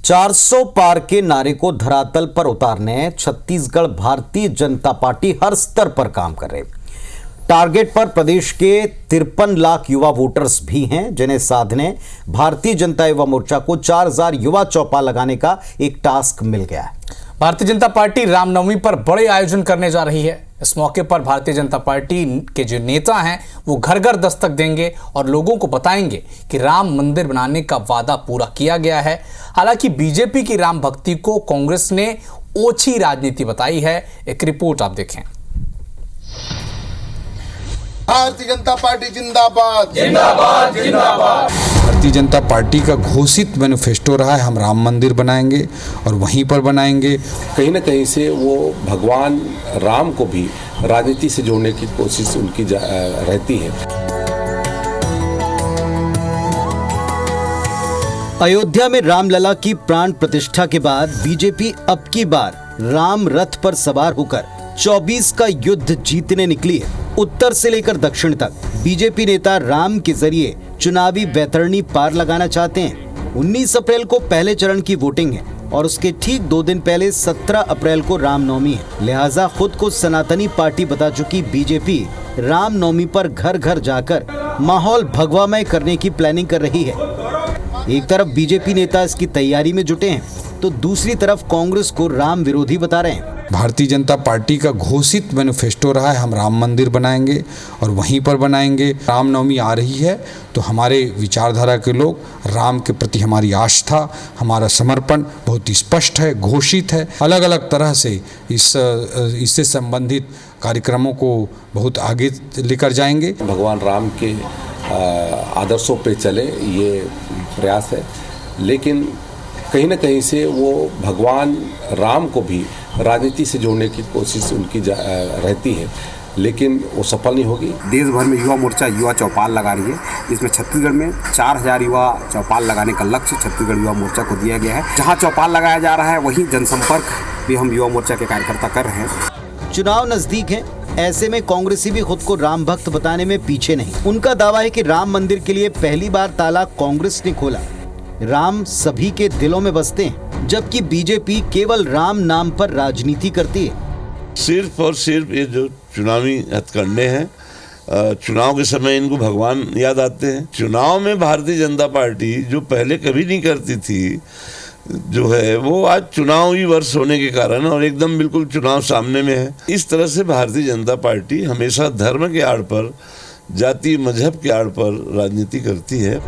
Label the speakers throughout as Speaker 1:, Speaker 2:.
Speaker 1: 400 पार के नारे को धरातल पर उतारने छत्तीसगढ़ भारतीय जनता पार्टी हर स्तर पर काम कर रही। टारगेट पर प्रदेश के 53 लाख युवा वोटर्स भी हैं, जिन्हें साधने भारतीय जनता युवा मोर्चा को 4000 युवा चौपाल लगाने का एक टास्क मिल गया है।
Speaker 2: भारतीय जनता पार्टी रामनवमी पर बड़े आयोजन करने जा रही है। इस मौके पर भारतीय जनता पार्टी के जो नेता हैं वो घर घर दस्तक देंगे और लोगों को बताएंगे कि राम मंदिर बनाने का वादा पूरा किया गया है। हालांकि बीजेपी की राम भक्ति को कांग्रेस ने ओछी राजनीति बताई है। एक रिपोर्ट आप देखें।
Speaker 3: भारतीय जनता पार्टी जिंदाबाद
Speaker 4: जिंदाबाद जिंदाबाद। भारतीय जनता पार्टी का घोषित मैनिफेस्टो रहा है, हम राम मंदिर बनाएंगे और वहीं पर बनाएंगे।
Speaker 5: कहीं न कहीं से वो भगवान राम को भी राजनीति से जोड़ने की कोशिश उनकी रहती है।
Speaker 1: अयोध्या में रामलला की प्राण प्रतिष्ठा के बाद बीजेपी अब की बार राम रथ पर सवार होकर 24 का युद्ध जीतने निकली है। उत्तर से लेकर दक्षिण तक बीजेपी नेता राम के जरिए चुनावी वैतरणी पार लगाना चाहते हैं। 19 अप्रैल को पहले चरण की वोटिंग है और उसके ठीक 2 दिन पहले 17 अप्रैल को रामनवमी है। लिहाजा खुद को सनातनी पार्टी बता चुकी बीजेपी रामनवमी पर घर घर जाकर माहौल भगवामय करने की प्लानिंग कर रही है। एक तरफ बीजेपी नेता इसकी तैयारी में जुटे हैं, तो दूसरी तरफ कांग्रेस को राम विरोधी बता रहे हैं।
Speaker 4: भारतीय जनता पार्टी का घोषित मैनिफेस्टो रहा है, हम राम मंदिर बनाएंगे और वहीं पर बनाएंगे। रामनवमी आ रही है तो हमारे विचारधारा के लोग राम के प्रति हमारी आस्था, हमारा समर्पण बहुत स्पष्ट है, घोषित है। अलग अलग तरह से इससे संबंधित कार्यक्रमों को बहुत आगे लेकर जाएंगे।
Speaker 5: भगवान राम के आदर्शों पे चले, ये प्रयास है, लेकिन कहीं न कहीं से वो भगवान राम को भी राजनीति से जोड़ने की कोशिश उनकी रहती है, लेकिन वो सफल नहीं होगी।
Speaker 6: देश भर में युवा मोर्चा युवा चौपाल लगा रही है। इसमें छत्तीसगढ़ में 4000 युवा चौपाल लगाने का लक्ष्य छत्तीसगढ़ युवा मोर्चा को दिया गया है। जहां चौपाल लगाया जा रहा है वहीं जनसंपर्क भी हम युवा मोर्चा के कार्यकर्ता कर रहे हैं।
Speaker 1: चुनाव नजदीक है, ऐसे में कांग्रेसी भी खुद को राम भक्त बताने में पीछे नहीं। उनका दावा है कि राम मंदिर के लिए पहली बार ताला कांग्रेस ने खोला। राम सभी के दिलों में बसते हैं, जबकि बीजेपी केवल राम नाम पर राजनीति करती है।
Speaker 7: सिर्फ और सिर्फ ये जो चुनावी हथकंडे हैं, चुनाव के समय इनको भगवान याद आते हैं। चुनाव में भारतीय जनता पार्टी जो पहले कभी नहीं करती थी, जो है वो आज चुनावी वर्ष होने के कारण और एकदम बिल्कुल चुनाव सामने में है। इस तरह से भारतीय जनता पार्टी हमेशा धर्म के आड़ पर, जाति मजहब के आड़ पर राजनीति करती है।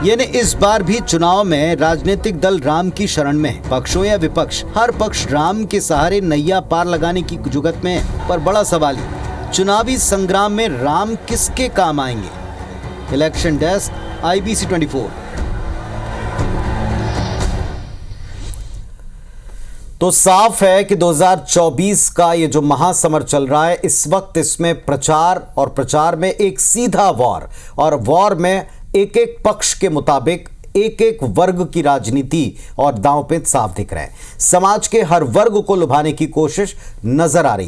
Speaker 1: यानी इस बार भी चुनाव में राजनीतिक दल राम की शरण में है। पक्षों या विपक्ष, हर पक्ष राम के सहारे नैया पार लगाने की जुगत में है। पर बड़ा सवाल है, चुनावी संग्राम में राम किसके काम आएंगे? Election desk, IBC 24। तो साफ है कि 2024 का ये जो महासमर चल रहा है, इस वक्त इसमें प्रचार में एक सीधा वॉर, और वॉर में एक एक पक्ष के मुताबिक एक एक वर्ग की राजनीति और दांव पेच साफ दिख रहे हैं। समाज के हर वर्ग को लुभाने की कोशिश नजर आ रही